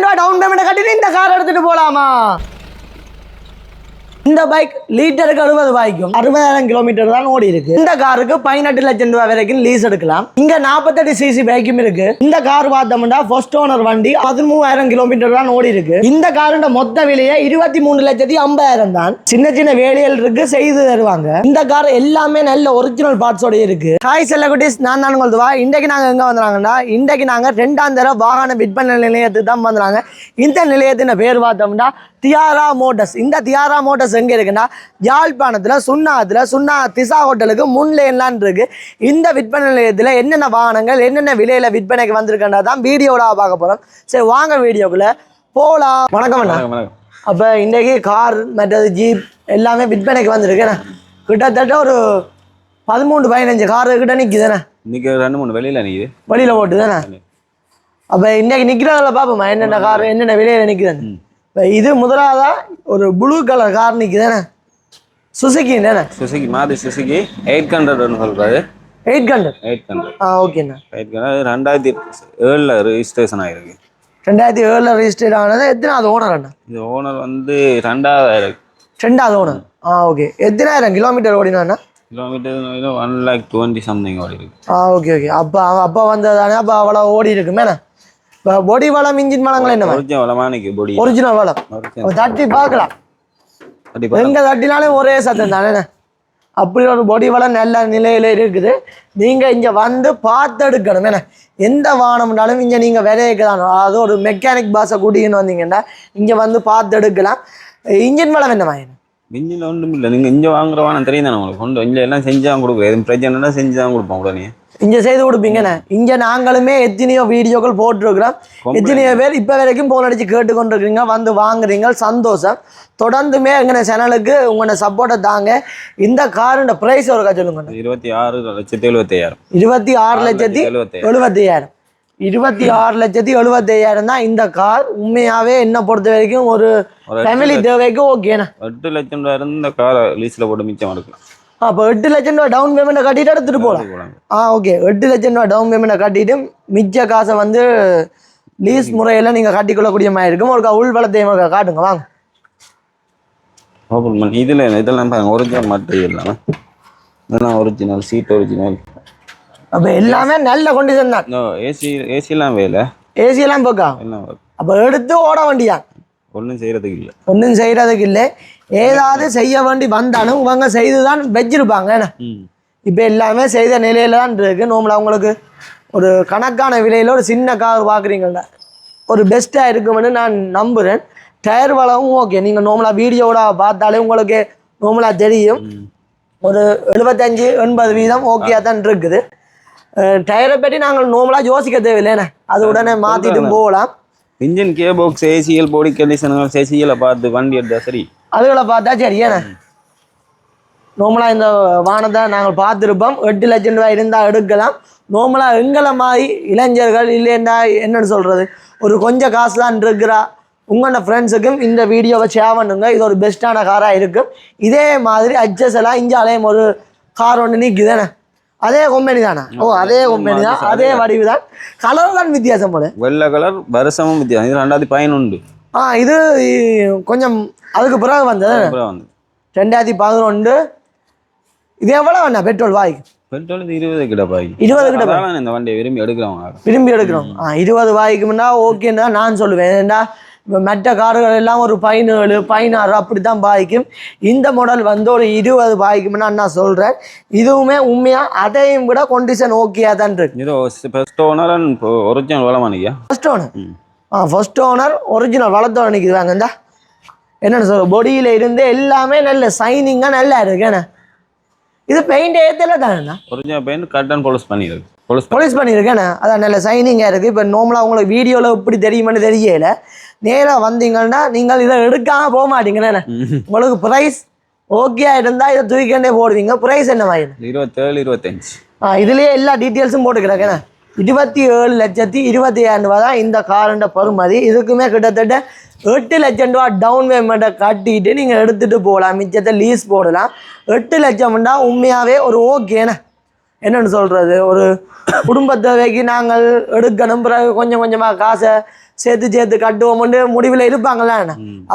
லட்சம் ரூபாய் down payment கட்டிட்டு இந்த கார் எடுத்துட்டு போலாமா? இந்த பைக் லிட்டருக்கு 60 ரூபாய்க்கும் 60,000 கிலோமீட்டர் தான் ஓடி இருக்கு. இந்த காருக்கு 18 லட்சம் ரூபாய் வரைக்கும் லீஸ் எடுக்கலாம். இங்க 48 சிசி பைக்கும் இருக்கு. இந்த கார் பார்த்தோம்னா ஃபர்ஸ்ட் ஓனர் வண்டி 13,000 கிலோமீட்டர் தான் ஓடி இருக்கு. இந்த காரோட மொத்த விலையே 23,50,000 தான். சின்ன சின்ன வேலைகள் இருக்கு, செய்து தருவாங்க. இந்த கார் எல்லாமே நல்ல ஒரிஜினல் பார்ட்ஸோட இருக்கு. ஹாய் செல்லகுட்டீஸ், நான் தான் உங்களுக்கு வா. இன்றைக்கு நாங்க எங்க வந்துறாங்கன்னா, இன்றைக்கு நாங்க 2ஆம் தர வாகன விற்பனை நிலையத்துக்கு தான் வந்துறாங்க. இந்த நிலையத்தின் பேர் பார்த்தோம்னா தியாரா மோட்டர்ஸ். இந்த தியாரா மோட்டர்ஸ் எங்க இருக்குன்னா யாழ்ப்பாணத்துல சுன்னா திசா ஹோட்டலுக்கு முன்லேன்லாம் இருக்கு. இந்த விற்பனை நிலையத்தில் என்னென்ன வாகனங்கள் என்னென்ன விலையில விற்பனைக்கு வந்திருக்கா தான் வீடியோட பார்க்க போறோம். சரி வாங்க வீடியோக்குள்ள போலாம். வணக்கம் அண்ணா. அப்ப இன்றைக்கு கார் மற்றது ஜீப் எல்லாமே விற்பனைக்கு வந்திருக்கு. கிட்டத்தட்ட ஒரு 13-15 கார் கிட்ட நிக்குதுண்ணே. இன்னைக்கு 2-3 வெளியில போட்டு தானே. அப்ப இன்னைக்கு நிக்கிறதுல பாப்போமா என்னென்ன கார் என்னென்ன விலையில நிக்குதுன்னு. இது முதலாவதா ஒரு ப்ளூ கலர் கார் நிக்குதானே, சுசுகி தானே. சுசுகி மாதிரி சுசுகி 800 சொல்றாரு. 800 ஓகேண்ணா. 800 2007 ரெஜிஸ்ட்ரேஷன் ஆயிருக்கு. 2007 ரெஜிஸ்டர் ஆனது. எத்தனாவது ஓனர் அண்ணா? இது ஓனர் வந்து 2வது ஓனர். ஓகே. எத்தனாயிரம் கிலோமீட்டர் ஓடினா? கிலோமீட்டர் 120 சம்திங் ஓடி இருக்கு. Okay okay. அப்போ வந்ததானே. அப்போ அவ்வளோ ஓடி இருக்குமேண்ணா. பொடி வளம் இன்ஜின் வளங்கள் என்ன? ஒரிஜினல் வளம். தட்டி பார்க்கலாம். எங்க தட்டினாலும் ஒரே சத்தம் தானே. அப்படி ஒரு பொடி வளம் நல்ல நிலையில இருக்குது. நீங்க இங்க வந்து பார்த்து எடுக்கணும். ஏன்னா எந்த வாகனம்னாலும் இங்க நீங்க விலையைக்குதான். அது ஒரு மெக்கானிக் பாஸை கூட்டின்னு வந்தீங்கன்னா இங்க வந்து பார்த்து எடுக்கலாம். இன்ஜின் வளம் என்ன மாதிரி? இன்ஜின் ஒன்றும் இல்லை. நீங்கள் இங்கே வாங்குற வானம் தெரியும் தானே உங்களுக்கு. கொண்டு இங்கே எல்லாம் செஞ்சு தான் கொடுக்குறோம். எதுவும் பிரச்சனைனா செஞ்சு தான் கொடுப்போம். உடனே இங்கே செய்து கொடுப்பீங்கண்ணே. இங்கே நாங்களுமே எத்தனையோ வீடியோக்கள் போட்டிருக்கிறோம். எத்தனையோ பேர் இப்போ வரைக்கும் போன் அடித்து கேட்டுக்கொண்டிருக்கீங்க, வந்து வாங்குறீங்க, சந்தோஷம். தொடர்ந்துமே எங்கள் சேனலுக்கு உங்களோட சப்போர்ட்டை தாங்க. இந்த காரோட ப்ரைஸ் ஒரு சொல்லுங்க. 26,75,000. 26,75,000. 26,75,000 தான் இந்த கார். உண்மையாவே என்ன பொறுத்த வரைக்கும் ஒரு ஃபேமிலி தேவைக்கு ஓகேண்ணா. 8 லட்சம் ரூபாய் இருந்து இந்த காரை லீஸ்ல போட்டு மிச்சம் எடுக்கலாம். அப்போ 8 லட்சம் ரூபாய் டவுன் பேமெண்ட் கட்டிட்டு எடுத்துட்டு போகலாம். ஓகே. 8 லட்சம் ரூபாய் டவுன் பேமெண்ட் கட்டிட்டு மிச்ச காசை வந்து லீஸ் முறையில் நீங்கள் கட்டிக்கொள்ளக்கூடிய மாதிரி இருக்கும். ஒரு உள் வளத்தையும் காட்டுங்க வாங்க. இதெல்லாம் பாருங்க, ஒரிஜினல் மெட்டீரியல். இதெல்லாம் ஒரிஜினல் சீட், ஒரிஜினல். அப்போ எல்லாமே நல்ல கண்டிஷன் தான். ஏசிலாம் வேலை, ஏசியெல்லாம் போக்கா. அப்போ எடுத்து ஓட வண்டியா? ஒன்றும் செய்யறதுக்கு இல்லை. ஏதாவது செய்ய வேண்டி வந்தாலும் இவங்க செய்துதான் வச்சிருப்பாங்க. இப்போ எல்லாமே செய்த நிலையில தான் இருக்கு. நோம்பல அவங்களுக்கு ஒரு கணக்கான விலையில ஒரு சின்ன கார் பார்க்குறீங்களா, ஒரு பெஸ்ட்டாக இருக்குமென்னு நான் நம்புகிறேன். டயர் வளமும் ஓகே. நீங்கள் நோம்பலா வீடியோட பார்த்தாலே உங்களுக்கு நோம்பலா தெரியும். ஒரு 75-80% ஓகேயா தான் இருக்குது. டயரை பற்றி நாங்கள் நோம்பலாக யோசிக்க தேவையில்லைண்ணே. அது உடனே மாற்றிட்டு போகலாம். இன்ஜின், கியர் பாக்ஸ், ஏசிஎல், பாடி கண்டிஷன்கள், ஏசிஎல் பார்த்து வண்டி எடுத்தா சரி. அதுகளை பார்த்தா சரி. ஏண்ணே நோம்பலாக இந்த வாகனத்தை நாங்கள் பார்த்துருப்போம். 8 லட்சம் ரூபாய் இருந்தால் எடுக்கலாம். நோம்பலாக எங்களை மாதிரி இளைஞர்கள் இல்லைன்னா என்னென்னு சொல்கிறது, ஒரு கொஞ்சம் காசு தான் இருக்கிறா உங்களோட ஃப்ரெண்ட்ஸுக்கும் இந்த வீடியோவை ஷேர் பண்ணுங்க. இது ஒரு பெஸ்ட்டான காராக இருக்கும். இதே மாதிரி அட்ஜஸ்டெல்லாம் இஞ்சாலையும் ஒரு கார் ஒன்று நிற்குதுண்ணே. அதே கம்பெனி தானே? அதே கம்பெனி தான், அதே வடிவு தான். கலர் தான் வித்தியாசம் போல. வெள்ளை கலர் வருஷமும் வித்தியாசம். இது 2011. இது கொஞ்சம் அதுக்கு பிறகு வந்தது. 2011. இது எவ்வளோ வேணா பெட்ரோல் வாய்க்கு? பெட்ரோல் 20 கிட்ட பாய்க்கு. 20 கிட்ட இந்த வண்டியை விரும்பி எடுக்கிறோம். 20 வாய்க்கு முன்னா ஓகேன்னா நான் சொல்லுவேன். ஏன்னா இப்போ மற்ற கார்கள் எல்லாம் ஒரு 17, 16 அப்படி தான் பாய்க்கும். இந்த மாடல் வந்து ஒரு 20 பாய்க்கும்னா நான் சொல்கிறேன். இதுவுமே உண்மையாக அதையும் விட கண்டிஷன் ஓகேயா தான் இருக்கு. இது ஃபர்ஸ்ட் ஓனர் ஒரிஜினல் வளமானியா? ஃபர்ஸ்ட் ஓனர் ஒரிஜினல் வளத்தோட நிற்குதுவாங்க. இந்த என்னென்னு சொல்ற பொடியில் இருந்து எல்லாமே நல்ல சைனிங்காக நல்லா இருக்கு. ஏன்னா இது பெயிண்ட் ஏற்றல தானேண்ணா? Original paint cut and polish பண்ணியிருக்கு. பாலிஷ் பண்ணியிருக்கேண்ணா. அதான் நல்ல சைனிங்காக இருக்குது. இப்போ நார்மலாக உங்களுக்கு வீடியோவில் எப்படி தெரியுமான்னு தெரியல. நேராக வந்தீங்கன்னா நீங்கள் இதை எடுக்காமல் போக மாட்டீங்கண்ணே. உங்களுக்கு ப்ரைஸ் ஓகே இருந்தால் இதை தூக்கிண்டே போடுவீங்க. ப்ரைஸ் என்ன மாதிரி? 27, 25. இதுலேயே எல்லா டீட்டெயில்ஸும் போட்டுக்கிறேங்கண்ணே. 27,20,000 ரூபா தான் இந்த காரோட பெறுமதி. இதுக்குமே கிட்டத்தட்ட 8 லட்சம் ரூபா டவுன் பேமெண்ட்டை கட்டிட்டு நீங்கள் எடுத்துகிட்டு போகலாம். மிச்சத்தை லீஸ் போடலாம். 8 லட்சம்னா உண்மையாகவே ஒரு ஓகேண்ணே. என்னென்னு சொல்கிறது, ஒரு குடும்ப தேவைக்கு நாங்கள் எடுக்கணும். பிறகு கொஞ்சம் கொஞ்சமாக காசை சேர்த்து சேர்த்து கட்டுவோம்னு முடிவில் இருப்பாங்களா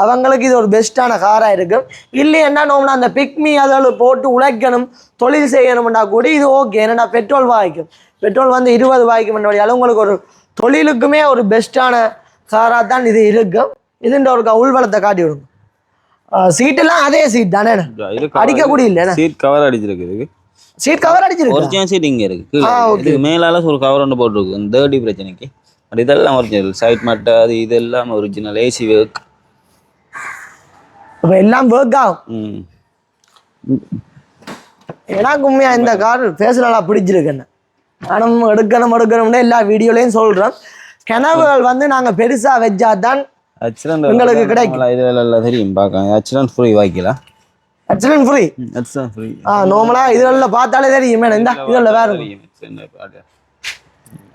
அவங்களுக்கு இது ஒரு பெஸ்ட்டான காராக இருக்கும். இல்லைன்னா நம்ம அந்த பிக்மி அதில் போட்டு உழைக்கணும் தொழில் செய்யணும்னா கூட இது ஓகே. ஏன்னா பெட்ரோல் வாய்க்கும், பெட்ரோல் வந்து 20 வாய்க்கும் வழியால் உங்களுக்கு ஒரு தொழிலுக்குமே ஒரு பெஸ்ட்டான காராக தான் இது இருக்கும். இதுன்ற ஒரு உள்வளத்தை காட்டி விடுங்க. சீட்டெல்லாம் அதே சீட் தானே, அடிக்கக்கூடிய இல்லை. சீட் கவர் அடிச்சிருக்கு, சீட் கவர் அடிச்சிருக்கு. ஒரிஜினல் சீட் இங்கே இருக்கு. இதுக்கு மேலால ஒரு கவர் ஒன்று போட்டிருக்கு இந்த தேர்ட்டி பிரச்சனைக்கு. அது இதெல்லாம் ஒரிஜினல் சைட் மட்டை அது இதெல்லாம் ஒரிஜினல். ஏசி ஒர்க் இப்போ எல்லாம் ஒர்க் ஆகும். எனக்கு உண்மையா இந்த கார் பேசுறா பிடிச்சிருக்குன்னு நானும் எடுக்கணும்னு எல்லா வீடியோலையும் சொல்றோம். கனவுகள் வந்து நாங்க பெருசா வச்சாதான் உங்களுக்கு கிடைக்கும். இதெல்லாம் தெரியும் பார்க்க. ஆக்சிடென்ட் ஃப்ரீ வாய்க்கலாம். Accident free, accident free. நார்மலா இதுல பார்த்தாலே தெரியும். இந்த இதுல வேற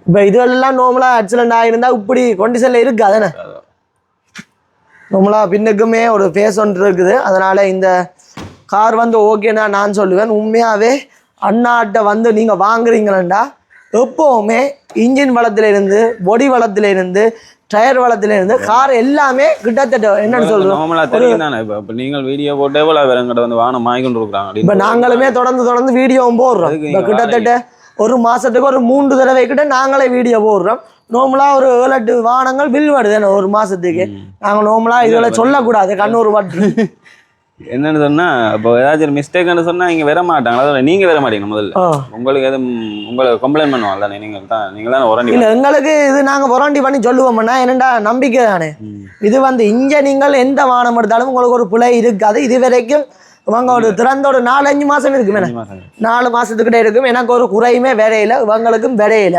இப்போ இதுவெல்லாம் நார்மலா ஆக்சிடென்ட் ஆகிருந்தா இப்படி கண்டிஷன்ல இருக்கு. அதானே நார்மலா பின்னுக்குமே ஒரு ஃபேஸ் ஒன்று இருக்குது. அதனால இந்த கார் வந்து ஓகேன்னா நான் சொல்லுவேன். உண்மையாவே அண்ணாட்ட வந்து நீங்க வாங்குறீங்களா எப்பவுமே இன்ஜின் வளத்துல இருந்து பொடி வளத்துல இருந்து டயர் வளத்துல இருந்து கார் எல்லாமே கிட்டத்தட்ட என்னன்னு சொல்றோம். நீங்கள் வீடியோ போட்டே போல வந்து வானம் வாங்கி கொண்டு இருக்கிறாங்க. இப்ப நாங்களுமே தொடர்ந்து வீடியோவும் போடுறோம். இப்ப கிட்டத்தட்ட ஒரு மாசத்துக்கு ஒரு 3 தடவை கிட்ட நாங்களே வீடியோ போடுறோம். நார்மலா ஒரு 7-8 வாகனங்கள் பில் வருது ஒரு மாசத்துக்கு. நாங்க நார்மலா இதுல சொல்லக்கூடாது கண்ணூர் வாட்டு என்னன்னு சொன்னா இப்போ ஏதாச்சும் மிஸ்டேக்னு சொன்னா இங்க வர மாட்டாங்க. அதாவது நீங்க வர மாட்டீங்க முதல்ல. உங்களுக்கு எதுவும் உங்களை கம்ப்ளைண்ட் பண்ணுவாங்க தானே, நீங்க தான் உரண்டி. இல்ல எங்களுக்கு இது நாங்க உரண்டி பண்ணி சொல்லுவோம்னா என்னடா நம்பிக்கை தானே. இது வந்து இங்க நீங்கள் எந்த வாகனம் எடுத்தாலும் உங்களுக்கு ஒரு பிழை இருக்காது. இது வரைக்கும் இவங்க ஒரு திறந்த ஒரு 4-5 மாசம் இருக்குமே, 4 மாசத்துக்கிட்ட இருக்கும். எனக்கு ஒரு குறையுமே விரையில, இவங்களுக்கும் விரையில.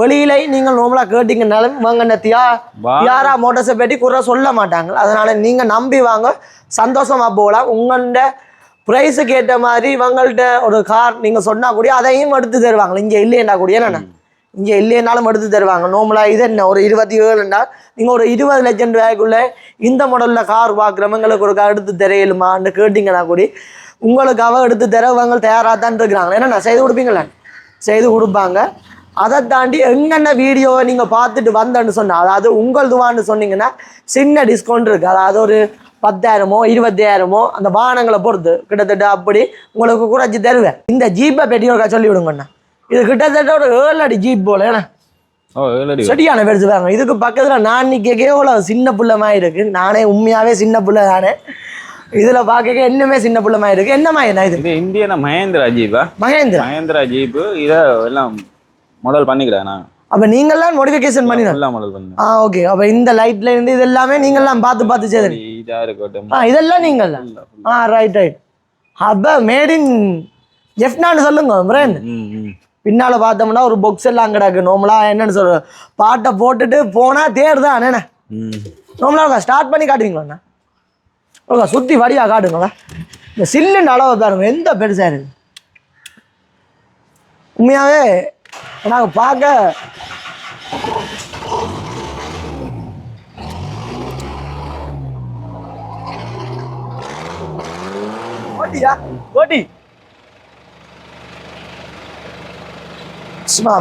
வெளியில நீங்கள் நார்மலா கேட்டீங்கன்னாலும் இவங்க யாரா மோட்டர்ஸை பற்றி குறை சொல்ல மாட்டாங்க. அதனால நீங்க நம்பி வாங்க, சந்தோஷமா போகலாம். உங்கள்ட ப்ரைஸுக்கு ஏற்ற மாதிரி இவங்கள்ட்ட ஒரு கார் நீங்க சொன்னா கூட அதையும் எடுத்து தருவாங்க. இங்க இல்லையா கூட என்னண்ணா இங்க இல்லைன்னாலும் எடுத்து தருவாங்க. நார்மலா இது என்ன ஒரு 27ன்னா நீங்க ஒரு 20 லட்சம் ரூபாய்க்குள்ள இந்த மாடல்ல கார் பார்க்குறவங்களுக்கு ஒரு எடுத்து தரையிலுமான்னு கேட்டீங்கன்னா கூட உங்களுக்கு எடுத்து தரவங்க தயாராக தான் இருக்கிறாங்க. ஏன்னா நான் செய்து கொடுப்பீங்களா, செய்து கொடுப்பாங்க. அதை தாண்டி எங்கென்ன வீடியோவை நீங்க பார்த்துட்டு வந்தேன்னு சொன்னா, அதாவது உங்களதுவான்னு சொன்னீங்கன்னா சின்ன டிஸ்கவுண்ட் இருக்கு. அதாவது ஒரு 10,000 20,000 அந்த வாகனங்களை பொறுத்து கிட்டத்தட்ட அப்படி உங்களுக்கு குறைச்சி தருவேன். இந்த ஜீப்பை பெட்டியோட சொல்லி விடுங்கண்ணா. இது கிட்டத்தட்ட ஒரு 7 அடி ஜீப் போல. ஏன்னா சரியான பெருசு வாங்க. இதுக்கு பக்கத்துல நான் நிற்கே எவ்வளவு சின்ன புள்ளமாக இருக்கு. நானே உண்மையாவே சின்ன புள்ள தானே. இதுல பாக்க இன்னுமே சின்ன புள்ளமா இருக்கு. என்ன மாதிரி இது இந்தியன் மகேந்திரா ஜீப்பா? மகேந்திரா ஜீப் இத எல்லாம் மாடல் பண்ணிக்கிறேன். அப்ப நீங்க எல்லாம் மாடிஃபிகேஷன் பண்ணி ஓகே. அப்ப இந்த லைட்ல இருந்து இது எல்லாமே நீங்க எல்லாம் பார்த்து செய்து இதெல்லாம் நீங்க ரைட். அப்ப மேட் இன் ஜெஃப்னான்னு சொல்லுங்க பிரேண்ட். பின்னால பார்த்தோம்னா ஒரு பாக்ஸ் எல்லாம் கிடக்கு. நார்மலா என்னன்னு சொல்ற பாட்டை போட்டுட்டு போனா தேடுதான் என்ன நார்மலா ஸ்டார்ட் பண்ணி காட்டுவீங்களா? சுத்தி வடியா காட்டுங்களா? இந்த சில்லுன்ற அளவு பாருங்க எந்த பெருசா இருக்கு. உண்மையாவே நாங்க பார்க்க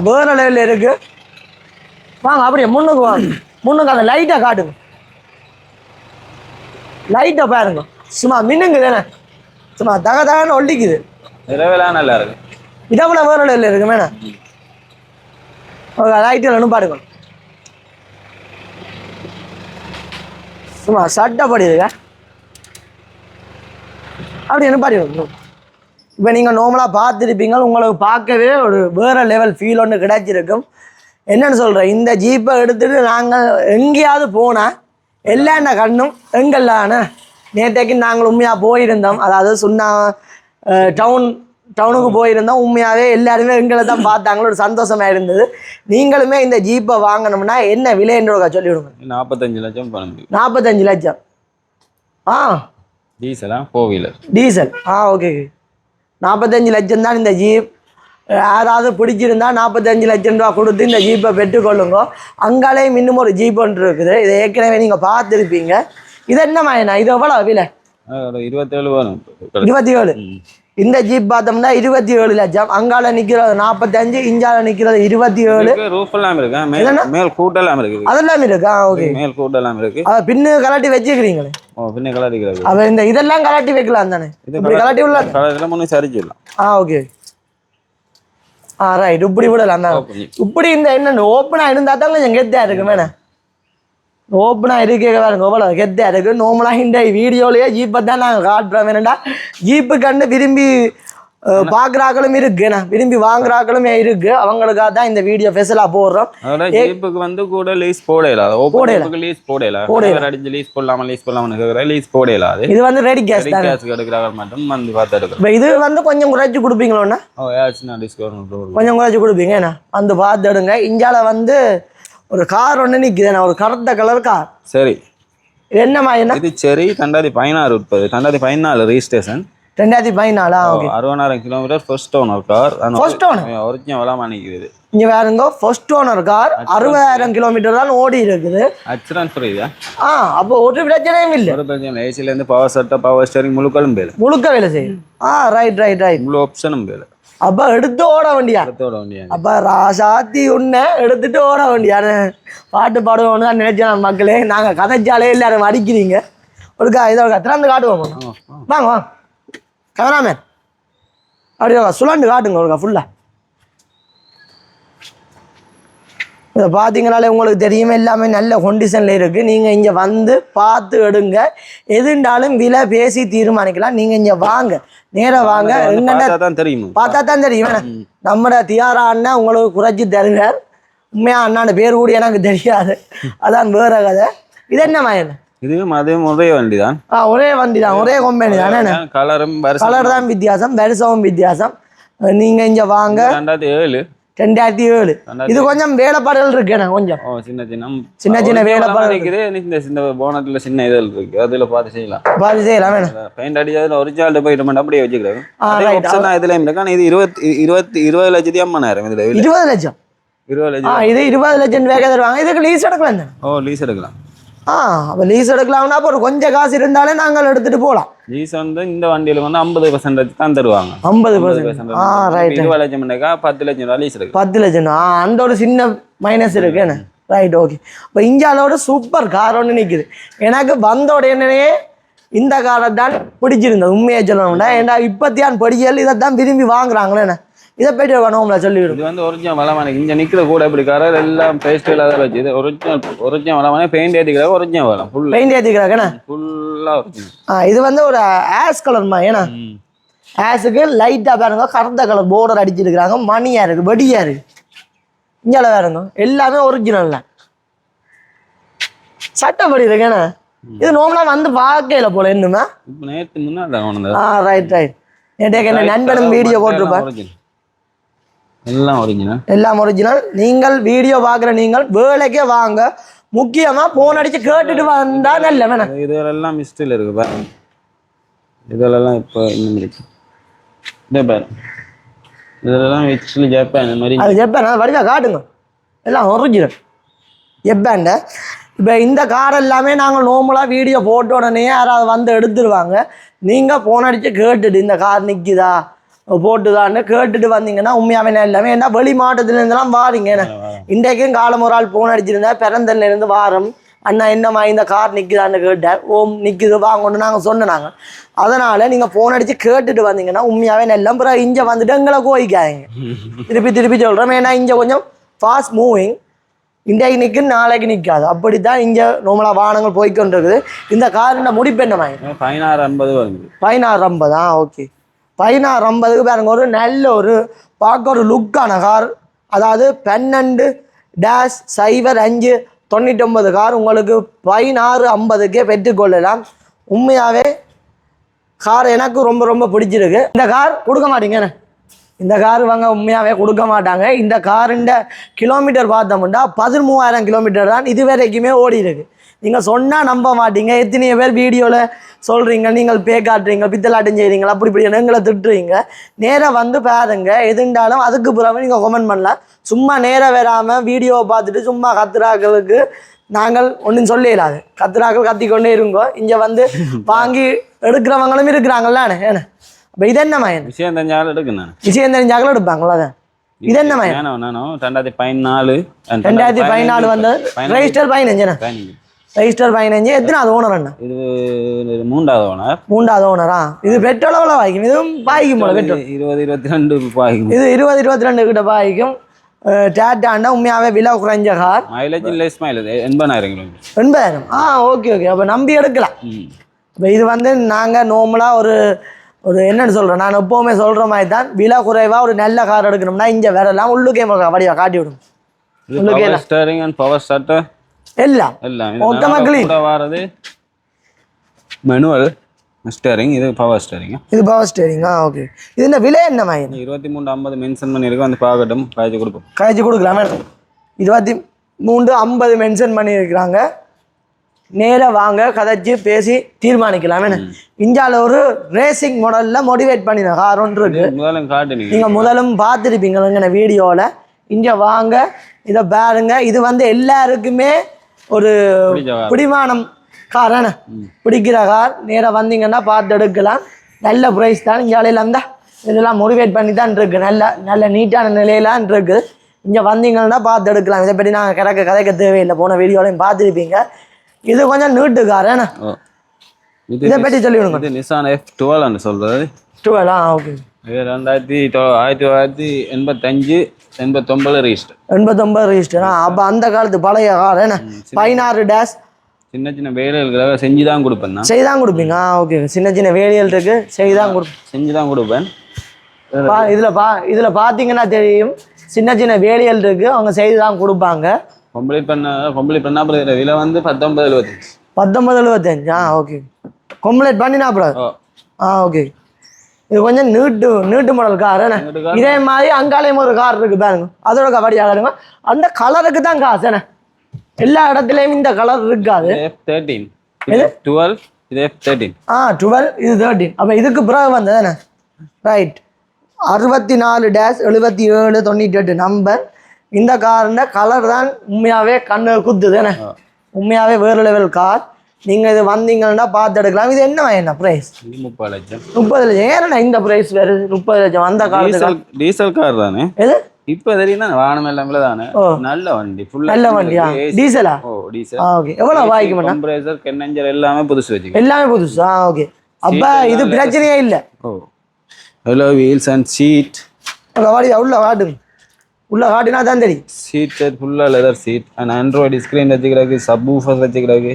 வேற லெவல்ல இருக்கு. வாங்க அப்படியே முன்னுக்கு வாங்க. முன்னுக்கு அந்த லைட்டா காட்டுங்க. லைட்டா பாருங்க. சும்மா மின்னுங்க தானே, சும்மா தகன்னு ஒட்டிக்குது. நல்லா இருக்கு. இதவிட வேற லெவல்ல இருக்கு மேடம். லைட்டு பாருங்க. சும்மா சட்டப்படி இருக்கா அப்படி என்ன பாருங்க. இப்போ நீங்கள் நார்மலாக பார்த்துருப்பீங்க. உங்களுக்கு பார்க்கவே ஒரு வேறு லெவல் ஃபீல் ஒன்று கிடைச்சிருக்கும். என்னென்னு சொல்கிறேன், இந்த ஜீப்பை எடுத்துகிட்டு நாங்கள் எங்கேயாவது போனால் எல்லாண்ட கண்ணும் எங்கெல்லான்னு நேற்றைக்கு நாங்கள் உண்மையாக போயிருந்தோம். அதாவது சொன்னா டவுனுக்கு போயிருந்தோம். உண்மையாகவே எல்லாருமே எங்களை தான் பார்த்தாங்களோ ஒரு சந்தோஷமாக இருந்தது. நீங்களுமே இந்த ஜீப்பை வாங்கணும்னா என்ன விலைன்றத சொல்லிவிடுங்க. 45 லட்சம். 45 லட்சம். டீசலா? 4 வீலர் டீசல். ஓகே. 45 லட்சம் தான் இந்த ஜீப். யாராவது பிடிச்சிருந்தா 45 லட்சம் ரூபா கொடுத்து இந்த ஜீப்பை பெற்றுக்கொள்ளுங்க. அங்காலேயும் இன்னும் ஒரு ஜீப் ஒன்று இருக்குது. இதை ஏற்கனவே நீங்கள் பார்த்துருப்பீங்க. இது என்ன மாயனா? இது எவ்வளோ விலை? 27 வரும். 27. இந்த ஜீப் பார்த்தோம்னா 27 லட்சம். அங்கால நிக்கிறது 45, இஞ்சால நிக்கிறது 27. ரூஃப் எல்லாம் இருக்கு, மேல் கூட்டெல்லாம் இருக்கு, அதெல்லாம் இருக்கா? ஓகே, மேல் கூட்டெல்லாம் இருக்கு. அத பின்னு கலட்டி வச்சுக்கிறீங்களே? பின்ன கலட்டிக்கிறது. அவ இந்த இதெல்லாம் கலட்டி வைக்கலாம் தானே? இப்படி கலட்டி உள்ள கலட்டில முன்னே சரிச்சிடலாம். ஓகே. ரைட், இப்படி விடலாம் தான். இப்படி இந்த என்ன ஓப்பனா இருந்தா தான் கொஞ்சம் கெத்தா இருக்கு. வேணா ஓப்பனா இருக்கே பாருங்க, எவ்வளோ கெத்தா இருக்கு. நார்மலா இந்த வீடியோலயே ஜீப்பை தான் நாங்கள் காட்டுறோம். வேணுண்டா ஜீப்பு கண்டு விரும்பி பாக்குறாக்களும் இருக்கு, விரும்பி வாங்குறாக்களும் இருக்கு. அவங்களுக்காக தான் இந்த வீடியோ ஸ்பெஷலா போடுறோம். ஜீப்புக்கு வந்து கூட லீஸ் போடலாம், ஓப்பனுக்கு லீஸ் போடலாம், அடிச்சு லீஸ் போடலாமா லீஸ் போடலாம். இது வந்து ரெடி கேஷ் தான், கேஷ் எடுக்கறாங்க மட்டும் வந்து பார்த்து எடுக்கலாம். இது வந்து கொஞ்சம் குறைச்சு கொடுப்பீங்களோண்ணா? டிஸ்கவுண்ட் கொஞ்சம் குறைச்சு கொடுப்பீங்க. என்ன வந்து பார்த்து எடுங்க. இந்தியால வந்து ஒரு கார் ஒன்று நிற்குது, ஒரு கருத்த கலர் கார். சரி, என்னம்மா என்ன இது? சரி, 2016 உட்பது, 2014 registration, 2014. 60,000 kilometre, first owner car. First owner original விலை மாணிக்குது. இங்க வேறுங்க, ஃபர்ஸ்ட் ஓனர் கார் 60,000 கிலோமீட்டர் தான் ஓடி இருக்குது. அச்சுரன் ஃப்ரீதா? அப்போ ஒரு பிரச்சனையும் இல்லை. ஒரு பிரச்சனை, ஏசில இருந்து பவர் செட்டப், பவர் ஸ்டீரிங் முழுக்களும் பேரு, முழுக்க வேலை செய்யும். ரைட், முழு ஆப்ஷனும் பேரு. அப்ப எடுத்து ஓட வேண்டியா? அப்ப ராசாத்தி உன்னை எடுத்துட்டு ஓட வேண்டியானு பாட்டு பாடுவோம்னு தான் நினைச்சேன். மக்களே, நாங்க கதைச்சாலே எல்லாரும் அடிக்கிறீங்க. ஒருக்கா இதோட திறந்து காட்டுவோம். வாங்க வாங்க கேமராமேன், அப்படியே சுழண்டு காட்டுங்க ஒருக்கா ஃபுல்லா. இதை பார்த்தீங்கனாலே உங்களுக்கு தெரியுமே, எல்லாமே நல்ல கண்டிஷனில் இருக்குது. நீங்கள் இங்கே வந்து பார்த்து எடுங்க. எதுண்டாலும் விலை பேசி தீர்மானிக்கலாம். நீங்கள் இங்கே வாங்க, நேராக வாங்க. என்னென்ன தெரியும், பார்த்தா தான் தெரியும். நம்மட தியாரா அண்ணா உங்களுக்கு குறைச்சி தருவார். உண்மையாக அண்ணாண்ட பேர் கூட எனக்கு தெரியாது, அதான் வேற கதை. இது என்ன மயன்? இதுவும் அதுவும் ஒரே வண்டி தான். ஒரே வண்டி தான், ஒரே கம்பெனி தானே. கலர் தான் வித்தியாசம், வருஷமும் வித்தியாசம். நீங்கள் இங்கே வாங்க. 2007. இது கொஞ்சம் வேலைப்பாடுகள் இருக்கு, கொஞ்சம் சின்ன சின்ன வேலைப்பாடு இருக்குது. இந்த போனட்ல சின்ன இதழ் இருக்கு, அதுல பார்த்து செய்யலாம். வேணும். பெயிண்ட் அடிச்சதுல ஒரிஜினல் போயிட்டு அப்படியே வச்சுக்கிறாங்க. இதுல இருக்கு. ஆனா இது 20 லட்சத்தி 50,000. இதுல 20 லட்சம். இது 20 லட்சம் வேக தருவாங்க. இதுக்கு லீஸ் எடுக்கலாம் தானே? லீஸ் எடுக்கலாம். அப்போ லீஸ் எடுக்கலாம்னா அப்போ ஒரு கொஞ்சம் காசு இருந்தாலே நாங்கள் எடுத்துட்டு போகலாம். லீஸ் வந்து இந்த வண்டியில வந்து 50% தான் தருவாங்க. 50%. ரைட். 20 லட்சம் 10 லட்சம் லீஸ் இருக்கு. 10 லட்சம். அந்த ஒரு சின்ன மைனஸ் இருக்கு. என்ன ரைட், ஓகே. இப்போ இந்தியாவோட சூப்பர் கார் ஒன்று நிற்குது. எனக்கு வந்த உடனே இந்த காரை தான் பிடிச்சிருந்தது, உண்மையை சொல்லணும்னா. ஏன்னா இப்பத்தியான் படியல் இதை தான் விரும்பி வாங்குறாங்களே. என்ன இதை போயிட்டு வேணும்ல சொல்லிவிடும். இது வந்து ஒரிஜினல் வளமான இங்கே நிற்கிற கூட இப்படி காரர் எல்லாம் பேஸ்ட் இல்லாத வச்சு இது ஒரிஜினல் வளமான பெயிண்ட் ஏற்றிக்கிறாங்க. ஒரிஜினல் வளம் ஃபுல் பெயிண்ட் ஏற்றிக்கிறாங்கண்ணா, ஃபுல்லாக ஒரிஜினல். இது வந்து ஒரு ஆஷ் கலர்மா. ஏன்னா ஆஷுக்கு லைட்டாக பாருங்க, கருத்த கலர் போர்டர் அடிச்சிருக்கிறாங்க. மணியாக இருக்குது, வெடியாக இருக்குது. இஞ்சால வேறுங்க எல்லாமே ஒரிஜினல் தான், சட்டப்படி இருக்குண்ணா. இது நோம்பலாம் வந்து பார்க்கல போல இன்னுமா. நேற்று முன்னாடி ரைட். நேற்று என்ன நண்பனும் வீடியோ போட்டிருப்பேன். எல்லாம் ஒரிஜினல். நீங்கள் வீடியோ பார்க்குற நீங்கள் வேலைக்கே வாங்க. முக்கியமா போன் அடிச்சு கேட்டுட்டு வந்தா நல்ல வேணாம். இதெல்லாம் மிஸ்டேக் இருக்கு பாருங்க, இதெல்லாம் இப்போ இன்னும் இருக்கு. இதே பாரு, இதெல்லாம் ஆக்சுவலி ஜப்பான் மாதிரி. அது ஜப்பான் வடிவா காட்டுங்க, எல்லாம் ஒரிஜினல் ஜப்பான்ட. இப்போ இந்த கார் எல்லாமே நாங்கள் நார்மலாக வீடியோ போட்ட உடனே யாராவது வந்து எடுத்துருவாங்க. நீங்கள் போன் அடித்து கேட்டுட்டு இந்த கார் நிற்குதா போட்டுதான்னு கேட்டுட்டு வந்தீங்கன்னா உண்மையாவே எல்லாமே. ஏன்னா வெளி மாவட்டத்துலேருந்துலாம் வாரீங்க. இன்றைக்கும் காலம் ஒரு ஆள் போன் அடிச்சிருந்தா பிறந்தலேருந்து வாரம், அண்ணா என்னம்மா இந்த கார் நிற்குதான்னு கேட்டார். ஓம் நிற்குது வாங்கன்னு நாங்கள் சொன்னாங்க. அதனால் நீங்கள் ஃபோன் அடித்து கேட்டுட்டு வந்தீங்கன்னா உண்மையாகவே நல்லா. அப்புறம் இங்கே வந்துட்டு எங்களை கோயிக்காதீங்க, திருப்பி சொல்கிறோம். ஏன்னா இங்கே கொஞ்சம் ஃபாஸ்ட் மூவிங், இன்றைக்கு நிற்கு நாளைக்கு நிற்காது. அப்படி தான் இங்கே நார்மலாக வாகனங்கள் போய்கொண்டு இருக்குது. இந்த காரின் முடிப்பு என்ன வாங்கி 1650 வருது. 1650. ஓகே. 1650க்கு பாருங்க, ஒரு நல்ல ஒரு பார்க்க ஒரு லுக்கான கார். அதாவது 12-05-99 கார் உங்களுக்கு 1650க்கே பெற்றுக்கொள்ளலாம். உண்மையாகவே கார் எனக்கு ரொம்ப ரொம்ப பிடிச்சிருக்கு. இந்த கார் கொடுக்க மாட்டீங்க, இந்த கார் வாங்க உண்மையாகவே கொடுக்க மாட்டாங்க. இந்த காருண்ட கிலோமீட்டர் பார்த்தோம்னா 13,000 கிலோமீட்டர் தான் இது வரைக்குமே ஓடி இருக்கு. நீங்கள் சொன்னால் நம்ப மாட்டீங்க. எத்தனையோ பேர் வீடியோவில் சொல்கிறீங்க, நீங்கள் பே காட்டுறீங்க, பித்தலாட்டம் செய்கிறீங்களா, அப்படி இப்படி எங்களை திட்டுறீங்க. நேராக வந்து பாருங்க, எதுண்டாலும் அதுக்கு பிறகு நீங்கள் கமெண்ட் பண்ணலாம். சும்மா நேராக வராமல் வீடியோவை பார்த்துட்டு சும்மா கத்துறாக்களுக்கு நாங்கள் ஒன்றும் சொல்லிடலாது. கத்துறாக்கள் கத்திக்கொண்டே இருங்கோ. இங்கே வந்து வாங்கி எடுக்கிறவங்களும் இருக்கிறாங்கல்ல. ஏன்னா அப்போ இது என்ன மயன் விஷயம் தெரிஞ்சாலும் எடுக்கும் நான் விஷயம் தெரிஞ்சாக்களும் எடுப்பாங்களா அதான் இது என்ன மயன் நானும் 2014 2014 வந்தது ரெஜிஸ்டர் 15 ரெஜிஸ்டர் 15 எத்தனாவது ஓனர் அண்ணா இது மூன்றாவது ஓனர் ஓனரா இது பெட்ரோல் எவ்வளோ வாய்க்கும் இதுவும் பாய்க்கும் போல பெட்ரோல் 20-22 பாய்க்கும் இது 20-22 கிட்ட பாய்க்கும் டாட்டாண்டா உண்மையாகவே விலை குறைஞ்ச car mileage less mileage 80,000 kilometre 80,000 okay அப்போ நம்பி எடுக்கலாம் இப்போ இது வந்து நாங்கள் நார்மலாக ஒரு என்னன்னு சொல்கிறேன் நான் எப்போவுமே சொல்கிற மாதிரி தான் விலை குறைவாக ஒரு நல்ல கார் எடுக்கணும்னா இங்கே வரலாம் உள்ளுக்கே வடிவா காட்டி விடும் உள்ளுக்கே ஸ்டீரிங் அண்ட் பவர் ஸ்டார்டர் எல்லாம் மொத்தமாக கிளீன் வரது மேனுவல் ஸ்டீரிங் இது power steering power steering okay இது என்ன விலை என்ன மாதிரி 2350 மென்ஷன் பண்ணியிருக்கோம் வந்து பார்க்கட்டும் காய்ச்சி கொடுக்கலாம் 2350 மென்ஷன் பண்ணியிருக்கிறாங்க நேராக வாங்க கதைச்சி பேசி தீர்மானிக்கலாம் இந்தியாவில் ஒரு ரேசிங் மாடலில் மோட்டிவேட் பண்ணின கார் ஒன்று இருக்கு நீங்கள் முதலும் பார்த்துருப்பீங்க வீடியோவில் இங்கே வாங்க இதை பாருங்க இது வந்து எல்லாருக்குமே ஒரு பிடிமானம் கார் பிடிக்கிற கார் நேராக வந்தீங்கன்னா பார்த்து எடுக்கலாம் நல்ல ப்ரைஸ் தான் இந்தியாவில் அந்த இதெல்லாம் மோட்டிவேட் பண்ணி தான் இருக்கு நல்ல நீட்டான நிலையிலான் இருக்குது இங்கே வந்தீங்கன்னா பார்த்து எடுக்கலாம் இதை பற்றி நாங்கள் கதைக்க தேவையில்லை போன வீடியோலையும் பார்த்துருப்பீங்க இது கொஞ்சம் நீட்டு கார் இதை பற்றி சொல்லி விடுங்க இது நிசான் F12 சொல்றது 12 ஓகே 1985-89 ரெஜிஸ்டர் 89 ரெஜிஸ்டர் அப்போ அந்த காலத்து பழைய கார் 16 டேஷ் சின்ன சின்ன வேலைகளுக்காக செஞ்சு தான் கொடுப்பேன் செய்தான் கொடுப்பீங்க ஓகே சின்ன சின்ன வேலைகள் இருக்கு செஞ்சு தான் கொடுப்பேன் இதில் பார்த்தீங்கன்னா தெரியும் சின்ன சின்ன வேலைகள் இருக்கு அவங்க செய்து தான் கொடுப்பாங்க கம்ப்ளீட் பண்ணா அப்புறம் விலை வந்து 1975 ஓகே கம்ப்ளீட் பண்ணினா அப்புறம் ஓகே இது கொஞ்சம் நீட்டு மாடல் கார் இதே மாதிரி அங்காலையும் ஒரு கார் இருக்கு பாருங்க அதோட கபடி ஆகாதுங்க அந்த கலருக்கு தான் காசு எல்லா இடத்துலயும் இந்த கலர் இருக்காது F13 இது F13 12 இது 13 அப்ப இதுக்கு பிறகு வந்தது ரைட் 64-77-98 நம்பர் இந்த கார்ல கலர் தான் உண்மையாவே கண்ணு குத்துது உண்மையாவே வேறு லெவல் கார் நீங்க இது வந்தீங்கன்னா பார்த்து எடுக்கலாம் இது என்ன பிரைஸ் 30 லட்சம் ஏன்னா இந்த பிரைஸ் வேறு 30 லட்சம் அந்த காலத்துல டீசல் கார் தானே எது இப்ப தெரியுமா வாகனம் எல்லாமே தானே நல்ல வண்டி நல்ல வண்டியா டீசலா டீசல் ஓகே எவ்வளவு வாய்க்கு கம்ப்ரஸர் கென்னஞ்சர் எல்லாமே புதுசு வச்சுக்க எல்லாமே புதுசு ஓகே அப்ப இது பிரச்சனையே இல்ல ஹலோ வீல்ஸ் அண்ட் சீட் உள்ள காட்டுங்க உள்ள காட்டினா தான் தெரியும் சீட் ஃபுல்லா leather seat and android screen வச்சுக்கிறாங்க சப்வூஃபர் வச்சுக்கிறாங்க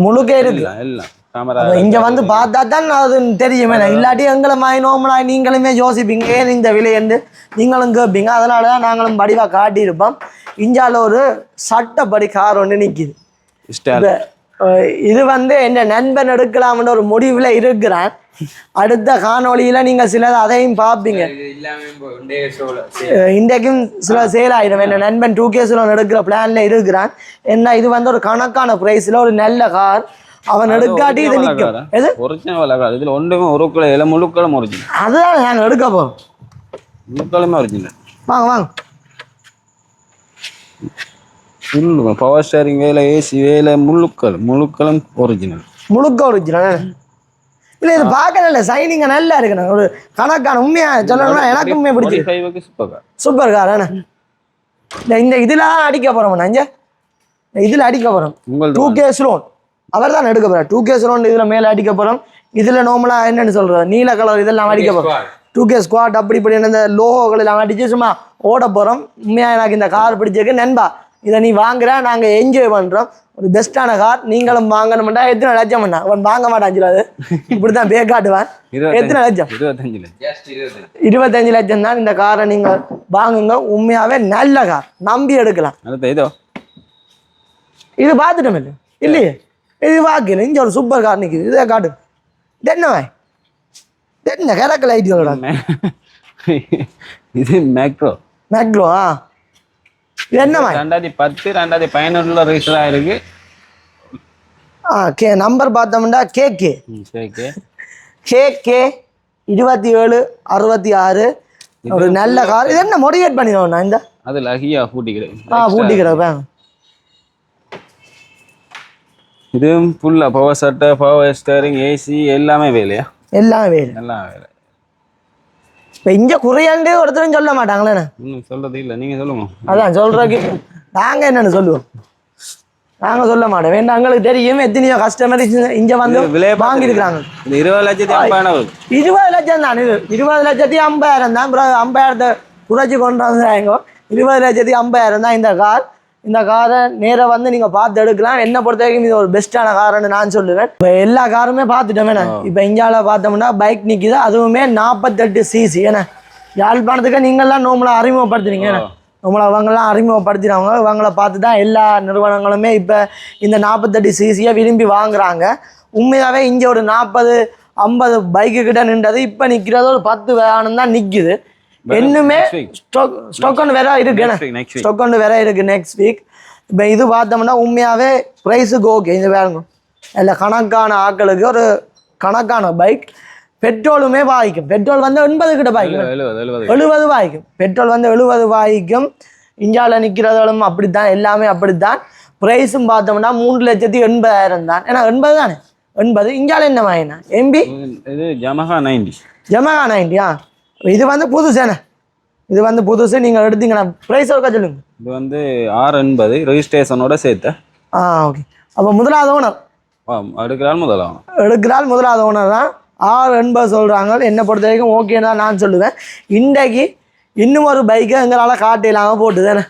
முழுக்க இருக்கு எல்லாம் கேமரா இங்க வந்து பார்த்தா தான் அது தெரியுமே இல்லாட்டி எங்களை நோமலாய் நீங்களுமே யோசிப்பீங்க ஏன் இந்த விலை என்று நீங்களும் கேட்பீங்க அதனாலதான் நாங்களும் படிவா காட்டியிருப்போம் இந்தியாவில் ஒரு சட்டப்படி கார் ஒன்று நிற்கிது இது வந்து என்ன நண்பன் எடுக்கலாம்னு ஒரு முடிவில் இருக்கிறான் அடுத்த காணொலியில நீங்க சிலது அதையும் பார்ப்பீங்க இன்றைக்கும் சில சேல் ஆயிடும் என்ன நண்பன் 2K எடுக்கிற பிளான்ல இருக்கிறான் என்ன இது வந்து ஒரு கணக்கான பிரைஸ்ல ஒரு நல்ல கார் அவன் எடுக்காட்டி இது நிற்கும் எது ஒரிஜினல் இதுல ஒன்றுமே ஒரு முழுக்களும் ஒரிஜினல் அதுதான் நாங்கள் எடுக்க போறோம் முழுக்களுமே ஒரிஜினல் வாங்க பவர் ஸ்டேரிங் வேலை ஏசி வேலை முழுக்களும் ஒரிஜினல் இல்லை இது பார்க்கல சைனிங்க நல்லா இருக்கணும் ஒரு கணக்கான உண்மையா சொல்லணும்னா எனக்குமே பிடிச்சி சூப்பர் கார் இந்த இதில் அடிக்க போகிறோம் இதில் அடிக்க போகிறோம் 2K அவர் தான் எடுக்க போகிறார் 2K இதில் மேலே அடிக்க போகிறோம் இதில் நார்மலாக என்னென்னு சொல்கிறது நீல கலர் இதெல்லாம் அடிக்க போகிறோம் 2K ஸ்குவாட் அப்படி இந்த லோகோகள் எல்லாம் அடிச்சு சும்மா ஓட போகிறோம் உண்மையாக எனக்கு இந்த கார் பிடிச்சிருக்கு நண்பா இதை நீ வாங்குற நாங்கள் என்ஜாய் பண்ணுறோம் ஒரு பெஸ்ட்டான கார் நீங்களும் வாங்கணும்டா எத்தனை லட்சம் பண்ணா அவன் வாங்க மாட்டான் அது இப்படி தான் பே காட்டுவான் எத்தனை லட்சம் 25 லட்சம் தான் இந்த காரை நீங்கள் வாங்குங்க உண்மையாகவே நல்ல கார் நம்பி எடுக்கலாம் இது பார்த்துட்டோம் இல்லையே இது வாக்கு இங்கே ஒரு சூப்பர் கார் நிற்குது இதை காட்டு இது என்ன கிழக்கு லைட்டோட இது மேக்ரோ இது என்னமா 2010-2011 ரெஜிஸ்டர் ஆயிருக்கு நம்பர் பார்த்தோம்னா KK 2766 ஒரு நல்ல கார் இது என்ன மோட்டிவேட் பண்ணிடுவோம் இந்த அதுல ஹியா பூட்டி கிடப்பேன் இது ஃபுல்லா பவர் சட்டை பவர் ஸ்டீரிங் ஏசி எல்லாமே வேலையா எல்லாமே வேலை இப்போ இங்கே குறையாண்டே ஒருத்தரும் சொல்ல மாட்டாங்களேண்ணே. இன்னும் சொல்றது இல்லை, நீங்கள் சொல்லுங்க. அதான் சொல்கிறக்கு நாங்கள் என்னென்னு சொல்லுவோம், நாங்கள் சொல்ல மாட்டோம். வேண்டாம், எங்களுக்கு தெரியும் எத்தனையோ கஸ்டமர் இங்கே வந்து வாங்கியிருக்கிறாங்க. 20,50,000 20 லட்சம் தான். இது 20,50,000 தான். அப்புறம் 50,000 குறைச்சி கொண்டு வந்தாங்க. 20,50,000 தான் இந்த கார். இந்த காரை நேராக வந்து நீங்கள் பார்த்து எடுக்கலாம். என்னை பொறுத்த வரைக்கும் இது ஒரு பெஸ்ட்டான காருன்னு நான் சொல்லுவேன். இப்போ எல்லா காருமே பார்த்துட்டோமே. இப்போ இந்தியாவில் பார்த்தோம்னா பைக் நிற்கிது, அதுவுமே 48 சிசி. ஏன்னா யாழ்ப்பாணத்துக்கு நீங்கள்லாம் நோம்பலாக அறிமுகப்படுத்துறீங்க. நம்மளை அவங்கெல்லாம் அறிமுகப்படுத்தினவங்க, இவங்களை பார்த்து தான் எல்லா நிறுவனங்களுமே இப்போ இந்த 48 சிசியை விரும்பி வாங்குறாங்க. உண்மையாகவே இங்கே ஒரு 40-50 பைக்கு கிட்ட நின்றது, இப்போ நிற்கிறது ஒரு 10 வாகனம் தான் நிற்குது. இன்னுமே ஸ்டாக் ஒன்று வேற இருக்கு. ஸ்டாக் ஒன்று வேற இருக்கு நெக்ஸ்ட் வீக். இப்போ இது பார்த்தோம்னா உண்மையாகவே ப்ரைஸுக்கு ஓகே. இந்த வேறுங்க இல்லை கணக்கான ஆட்களுக்கு ஒரு கணக்கான பைக். பெட்ரோலுமே பாய்க்கும். பெட்ரோல் வந்து 80 கிட்ட பாய்க்கும், 70 பாய்க்கும். பெட்ரோல் வந்து 70 பாய்க்கும். இந்தியாவில் நிற்கிறதோடும் அப்படித்தான், எல்லாமே அப்படித்தான். ப்ரைஸும் பார்த்தோம்னா 3,80,000 தான். ஏன்னா 80 தானே, 80. இந்தியாவில் என்ன வாங்கினா எம்பி இது Yamaha 90. Yamaha 90. இது வந்து புதுசேண்ணே, இது வந்து புதுசு. நீங்கள் எடுத்தீங்கன்னா ப்ரைஸ் ஒருக்கா சொல்லுங்க. இது வந்து 680 ரெஜிஸ்ட்ரேஷனோட சேர்த்து. ஓகே. அப்போ முதலாவது ஓனர் எடுக்கிறாள், முதலாவது ஓனர் தான். 680 சொல்கிறாங்க. என்னை பொறுத்த வரைக்கும் ஓகே தான் நான் சொல்லுவேன். இன்றைக்கு இன்னும் ஒரு பைக்கை எங்களால் காட்டிடலாமல் போட்டு தானே,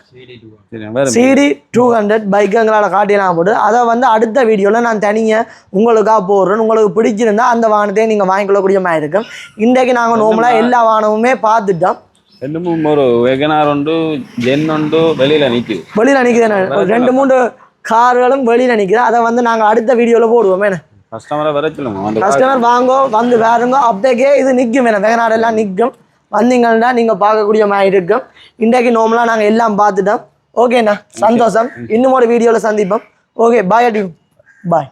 CD 200 பைக்கை எங்களால் காட்டிடலாம் போட்டு, அதை வந்து அடுத்த வீடியோவில் நான் தனியாக உங்களுக்காக போடுறேன். உங்களுக்கு பிடிச்சிருந்தா அந்த வாகனத்தையே நீங்கள் வாங்கிக்கொள்ளக்கூடிய மாதிரி இருக்கும். இன்றைக்கு நாங்கள் நார்மலாக எல்லா வாகனமுமே பார்த்துட்டோம். ஒரு வெகனார் உண்டு, ஜென் உண்டு, வெளியில் நிற்குது. வெளியில் நிற்குது. 2-3 கார்களும் வெளியில் நிற்குது. அதை வந்து நாங்கள் அடுத்த வீடியோவில் போடுவோம். கஸ்டமரை வர சொல்லுங்க, கஸ்டமர் வாங்கோ, வந்து வேறுங்க. அப்படியே இது நிற்கும். வெகனார் எல்லாம் நிற்கும். வந்தீங்கன்னா நீங்கள் பார்க்கக்கூடிய மாதிரி இருக்கும். இன்றைக்கு நார்மலாக நாங்கள் எல்லாம் பார்த்துட்டோம். ஓகேண்ணா, சந்தோஷம். இன்னும் ஒரு வீடியோவில் சந்திப்போம். ஓகே, பாய். பாய்.